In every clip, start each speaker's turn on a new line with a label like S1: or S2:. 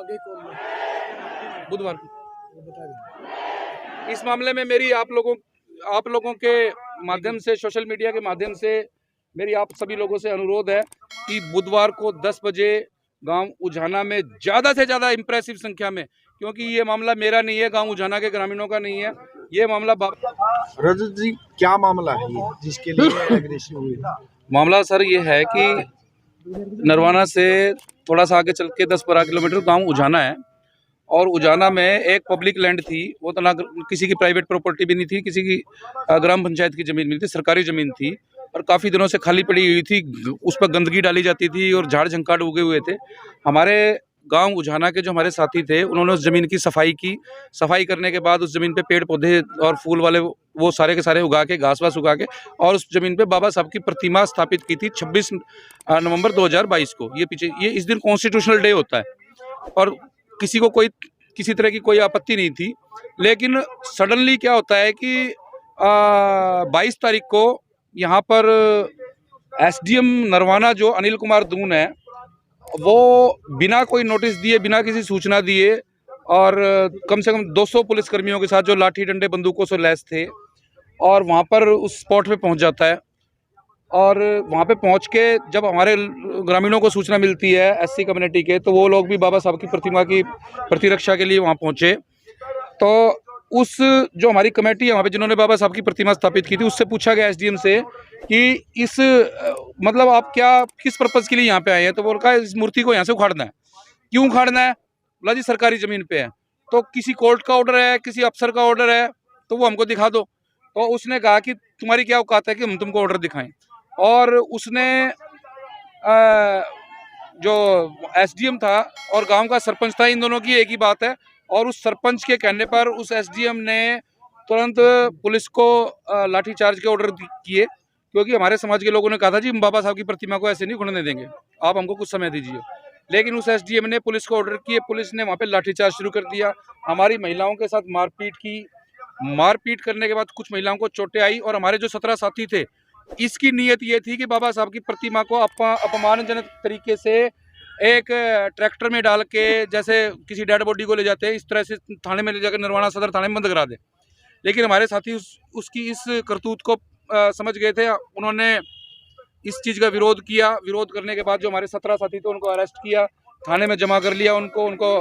S1: आगे कौन
S2: बुधवार को।
S1: बता दें।
S2: इस मामले में मेरी आप लोगों के माध्यम से, सोशल मीडिया के माध्यम से मेरी आप सभी लोगों से अनुरोध है कि बुधवार को 10 बजे गांव उजाना में ज़्यादा से ज़्यादा इम्प्रेसिव संख्या में, क्योंकि ये मामला मेरा नहीं है, गांव उजाना के ग्रामीणों का नहीं है, ये मामला
S1: रजत जी क्या मामला है ये जिसके लिए एग्रेसिव हुए?
S2: मामला सर ये है कि नरवाना से थोड़ा सा आगे चल के 10-12 किलोमीटर गांव उजाना है, और उजाना में एक पब्लिक लैंड थी, वो तो ना किसी की प्राइवेट प्रॉपर्टी भी नहीं थी, किसी की ग्राम पंचायत की ज़मीन मिली थी, सरकारी ज़मीन थी, और काफ़ी दिनों से खाली पड़ी हुई थी, उस पर गंदगी डाली जाती थी और झाड़ झंकाट उगे हुए थे। हमारे गांव उजाना के जो हमारे साथी थे, उन्होंने उस ज़मीन की सफाई करने के बाद उस ज़मीन पे पेड़ पौधे और फूल वाले वो सारे के सारे उगा के, घास वास उगा के, और उस ज़मीन पे बाबा साहब की प्रतिमा स्थापित की थी 26 नवंबर 2022 को। ये इस दिन कॉन्स्टिट्यूशनल डे होता है और किसी तरह की कोई आपत्ति नहीं थी। लेकिन सडनली क्या होता है कि 22 तारीख को यहाँ पर एसडीएम नरवाना जो अनिल कुमार दून है, वो बिना कोई नोटिस दिए, बिना किसी सूचना दिए, और कम से कम 200 पुलिसकर्मियों के साथ जो लाठी डंडे बंदूकों से लैस थे, और वहाँ पर उस स्पॉट पे पहुँच जाता है। और वहाँ पे पहुँच के जब हमारे ग्रामीणों को सूचना मिलती है एससी कम्युनिटी के, तो वो लोग भी बाबा साहब की प्रतिमा की प्रतिरक्षा के लिए वहाँ पहुँचे। तो उस जो हमारी कमेटी है वहाँ पे, जिन्होंने बाबा साहब की प्रतिमा स्थापित की थी, उससे पूछा गया एसडीएम से कि इस मतलब आप किस पर्पज़ के लिए यहाँ पे आए हैं। तो वो कहा इस मूर्ति को यहाँ से उखाड़ना है। क्यों उखाड़ना है? बोला जी सरकारी ज़मीन पे है। तो किसी कोर्ट का ऑर्डर है, किसी अफसर का ऑर्डर है, तो वो हमको दिखा दो। तो उसने कहा कि तुम्हारी क्या औकात है कि हम तुमको ऑर्डर दिखाएं। और उसने जो एसडीएम था और गांव का सरपंच था, इन दोनों की एक ही बात है, और उस सरपंच के कहने पर उस एसडीएम ने तुरंत पुलिस को लाठीचार्ज के ऑर्डर किए, क्योंकि हमारे समाज के लोगों ने कहा था जी हम बाबा साहब की प्रतिमा को ऐसे नहीं उखड़ने देंगे, आप हमको कुछ समय दीजिए। लेकिन उस एसडीएम ने पुलिस को ऑर्डर किए, पुलिस ने वहाँ पे लाठीचार्ज शुरू कर दिया, हमारी महिलाओं के साथ मारपीट की। मारपीट करने के बाद कुछ महिलाओं को चोटें आई, और हमारे जो 17 साथी थे, इसकी नीयत ये थी कि बाबा साहब की प्रतिमा को अपमानजनक तरीके से एक ट्रैक्टर में डाल के, जैसे किसी डेड बॉडी को ले जाते हैं, इस तरह से थाने में ले जाकर नरवाना सदर थाने में बंद करा दे। लेकिन हमारे साथी उसकी इस करतूत को समझ गए थे। उन्होंने इस चीज़ का विरोध किया। विरोध करने के बाद जो हमारे 17 साथी थे उनको अरेस्ट किया, थाने में जमा कर लिया, उनको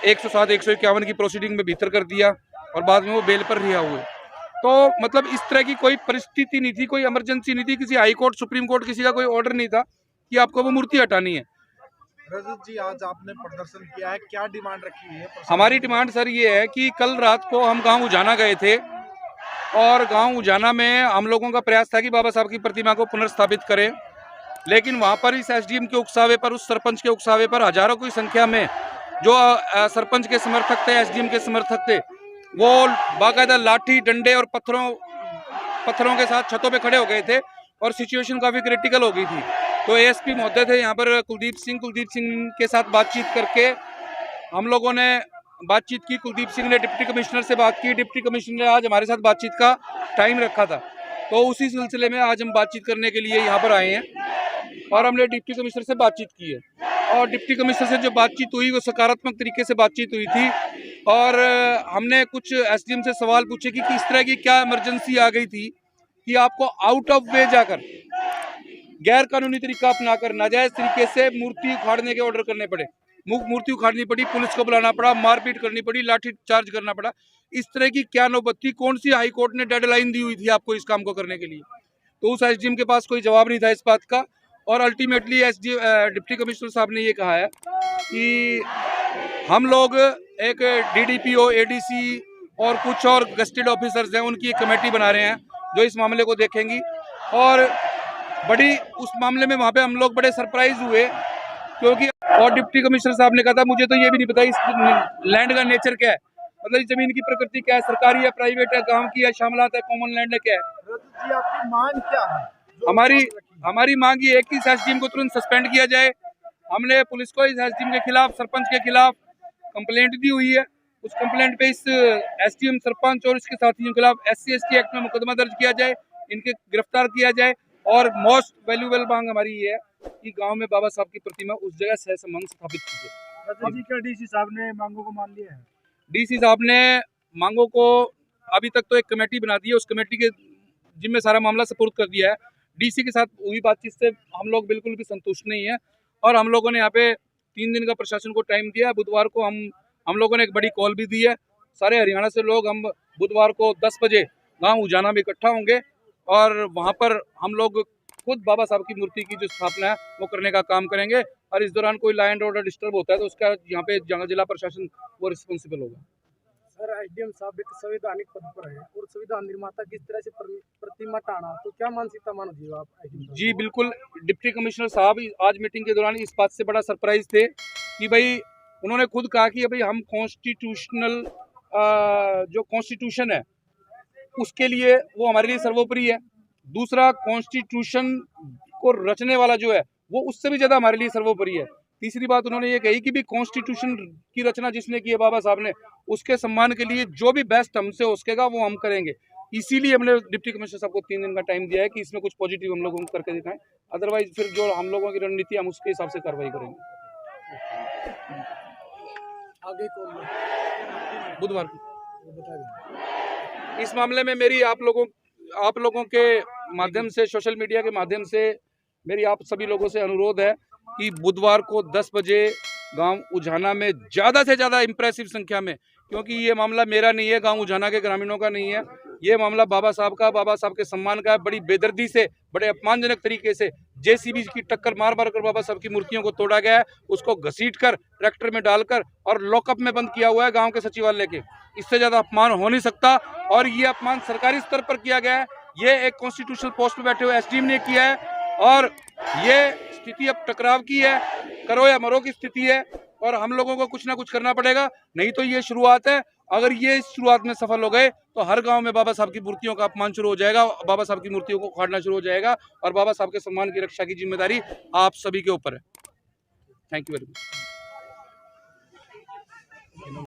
S2: 107 151 की प्रोसीडिंग में भीतर कर दिया, और बाद में वो बेल पर रिहा हुए। तो मतलब इस तरह की कोई परिस्थिति नहीं थी, कोई इमरजेंसी नहीं थी, किसी हाई कोर्ट, सुप्रीम कोर्ट, किसी का कोई ऑर्डर नहीं था कि आपको वो मूर्ति हटानी है।
S1: रजत जी आज आपने प्रदर्शन किया है, क्या डिमांड रखी है?
S2: हमारी डिमांड सर ये है कि कल रात को हम गांव उजाना गए थे, और गांव उजाना में हम लोगों का प्रयास था कि बाबा साहब की प्रतिमा को पुनर्स्थापित करें। लेकिन वहाँ पर इस एसडीएम के उकसावे पर, उस सरपंच के उकसावे पर, हजारों की संख्या में जो सरपंच के समर्थक थे, एसडीएम के समर्थक थे, वो बाकायदा लाठी डंडे और पत्थरों के साथ छतों पे खड़े हो गए थे, और सिचुएशन काफ़ी क्रिटिकल हो गई थी। तो एएसपी महोदय थे यहाँ पर कुलदीप सिंह के साथ बातचीत करके हम लोगों ने बातचीत की। कुलदीप सिंह ने डिप्टी कमिश्नर से बात की, डिप्टी कमिश्नर ने आज हमारे साथ बातचीत का टाइम रखा था, तो उसी सिलसिले में आज हम बातचीत करने के लिए यहाँ पर आए हैं, और हमने डिप्टी कमिश्नर से बातचीत की है। और डिप्टी कमिश्नर से जो बातचीत हुई वो सकारात्मक तरीके से बातचीत हुई थी, और हमने कुछ एसडीएम से सवाल पूछे कि इस तरह की क्या इमरजेंसी आ गई थी कि आपको आउट ऑफ वे जाकर, गैर कानूनी तरीका अपनाकर, नाजायज तरीके से मूर्ति उखाड़ने के ऑर्डर करने पड़े, मूर्ति उखाड़नी पड़ी, पुलिस को बुलाना पड़ा, मारपीट करनी पड़ी, लाठी चार्ज करना पड़ा। इस तरह की क्या नौबत थी? कौन सी हाई कोर्ट ने डेडलाइन दी हुई थी आपको इस काम को करने के लिए? तो उस एसडीएम के पास कोई जवाब नहीं था इस बात का। और अल्टीमेटली डिप्टी कमिश्नर साहब ने ये कहा है कि हम लोग एक डीडीपीओ, एडीसी और कुछ और गस्टेड ऑफिसर्स हैं, उनकी एक कमेटी बना रहे हैं जो इस मामले को देखेंगी। और उस मामले में वहाँ पे हम लोग बड़े सरप्राइज हुए, क्योंकि और डिप्टी कमिश्नर साहब ने कहा था मुझे तो ये भी नहीं पता इस लैंड का नेचर क्या है, मतलब इस जमीन की प्रकृति क्या है, सरकारी है, प्राइवेट है, गांव की है, शामलात है, कॉमन लैंड है, क्या है।
S1: रजत जी आपकी मांग क्या है?
S2: हमारी मांग ये है कि इस एसडीएम को तुरंत सस्पेंड किया जाए। हमने पुलिस को इस एसडीएम के खिलाफ, सरपंच के खिलाफ कंप्लेंट दी हुई है। उस कंप्लेंट पे इस एसडीएम, सरपंच और इसके साथियों के खिलाफ SC ST एक्ट में मुकदमा दर्ज किया जाए, इनके गिरफ्तार किया जाए। और मोस्ट वैल्यूएबल मांग हमारी ये है कि गांव में बाबा साहब की प्रतिमा उस जगह सह संबंध स्थापित की जाए।
S1: रजत जी, क्या डीसी साहब ने मांगों को मान लिया है?
S2: डीसी साहब ने मांगों को अभी तक तो एक कमेटी बना दी है, उस कमेटी के जिम्मे सारा मामला सुपुर्द कर दिया है। डीसी के साथ हुई बातचीत से हम लोग बिल्कुल भी संतुष्ट नहीं है और हम लोगों ने यहाँ पे 3 दिन का प्रशासन को टाइम दिया है। बुधवार को हम लोगों ने एक बड़ी कॉल भी दी है। सारे हरियाणा से लोग हम बुधवार को 10 बजे गाँव उजाना में इकट्ठा होंगे और वहाँ पर हम लोग खुद बाबा साहब की मूर्ति की जो स्थापना है वो करने का काम करेंगे और इस दौरान कोई लॉ एंड ऑर्डर डिस्टर्ब होता है तो उसका यहाँ पे जिला प्रशासन वो रिस्पॉन्सिबल होगा।
S3: सर, एसडीएम साहब एक संवैधानिक पद पर है और संविधान निर्माता किस तरह से प्रतिमा टाना, तो क्या मानसिकता मानोगे आप एसडीएम साहब?
S2: जी बिल्कुल, डिप्टी कमिश्नर साहब आज मीटिंग के दौरान इस बात से बड़ा सरप्राइज थे कि भाई उन्होंने खुद कहा कि भाई हम कॉन्स्टिट्यूशनल जो कॉन्स्टिट्यूशन है उसके लिए वो हमारे लिए सर्वोपरि है। दूसरा, कॉन्स्टिट्यूशन को रचने वाला जो है वो उससे भी ज्यादा हमारे लिए सर्वोपरि है। तीसरी बात उन्होंने ये कही कि भी कॉन्स्टिट्यूशन की रचना जिसने की है बाबा साहब ने, उसके सम्मान के लिए जो भी बेस्ट हमसे हो सकेगा वो हम करेंगे। इसीलिए हमने डिप्टी कमिश्नर साहब को 3 दिन का टाइम दिया है कि इसमें कुछ पॉजिटिव हम लोगों को करके दिखाएं, अदरवाइज फिर जो हम लोगों की रणनीति हम उसके हिसाब से कार्रवाई करेंगे।
S3: आगे कौन
S2: बुधवार को
S3: बता दें।
S2: इस मामले में मेरी आप लोगों के माध्यम से, सोशल मीडिया के माध्यम से मेरी आप सभी लोगों से अनुरोध है कि बुधवार को 10 बजे गांव उजाना में ज़्यादा से ज़्यादा इंप्रेसिव संख्या में, क्योंकि ये मामला मेरा नहीं है, गांव उजाना के ग्रामीणों का नहीं है, ये मामला बाबा साहब के सम्मान का है। बड़ी बेदर्दी से, बड़े अपमानजनक तरीके से जेसीबी की टक्कर मार कर बाबा साहब की मूर्तियों को तोड़ा गया है, उसको घसीट कर ट्रैक्टर में डालकर और लॉकअप में बंद किया हुआ है गाँव के सचिवालय के। इससे ज़्यादा अपमान हो नहीं सकता और ये अपमान सरकारी स्तर पर किया गया है। ये एक कॉन्स्टिट्यूशनल पोस्ट पे बैठे हुए एसडीएम ने किया है और ये स्थिति अब टकराव की है, करो या मरो की स्थिति है और हम लोगों को कुछ ना कुछ करना पड़ेगा, नहीं तो ये शुरुआत है। अगर ये इस शुरुआत में सफल हो गए तो हर गांव में बाबा साहब की मूर्तियों का अपमान शुरू हो जाएगा, बाबा साहब की मूर्तियों को उखाड़ना शुरू हो जाएगा और बाबा साहब के सम्मान की रक्षा की जिम्मेदारी आप सभी के ऊपर है। Thank you very much.